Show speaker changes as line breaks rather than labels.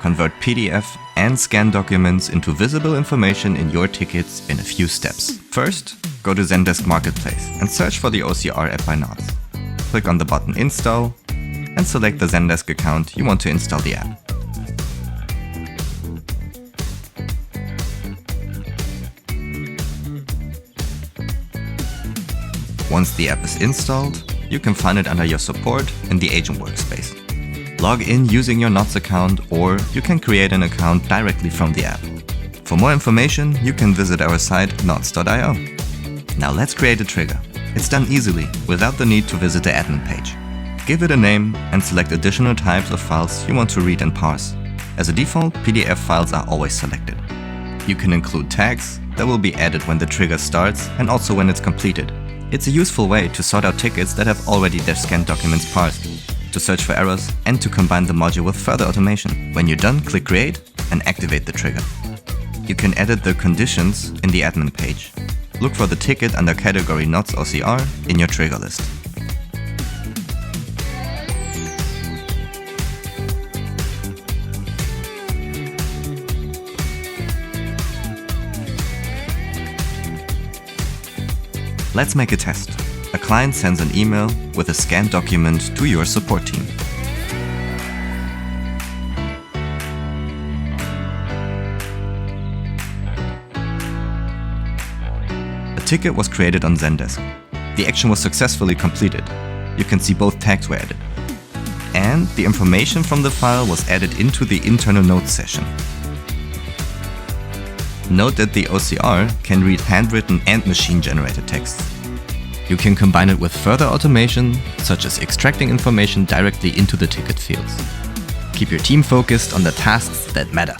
convert PDF and scan documents into visible information in your tickets in a few steps. First, go to Zendesk Marketplace and search for the OCR app by Knots. Click on the button Install and select the Zendesk account you want to install the app. Once the app is installed, you can find it under your support in the agent workspace. Log in using your Knots account, or you can create an account directly from the app. For more information, you can visit our site knots.io. Now let's create a trigger. It's done easily, without the need to visit the admin page. Give it a name and select additional types of files you want to read and parse. As a default, PDF files are always selected. You can include tags that will be added when the trigger starts and also when it's completed. It's a useful way to sort out tickets that have already their scanned documents parsed, to search for errors, and to combine the module with further automation. When you're done, click Create and activate the trigger. You can edit the conditions in the admin page. Look for the ticket under category Knots OCR in your trigger list. Let's make a test. A client sends an email with a scanned document to your support team. A ticket was created on Zendesk. The action was successfully completed. You can see both tags were added. And the information from the file was added into the internal notes session. Note that the OCR can read handwritten and machine-generated text. You can combine it with further automation, such as extracting information directly into the ticket fields. Keep your team focused on the tasks that matter.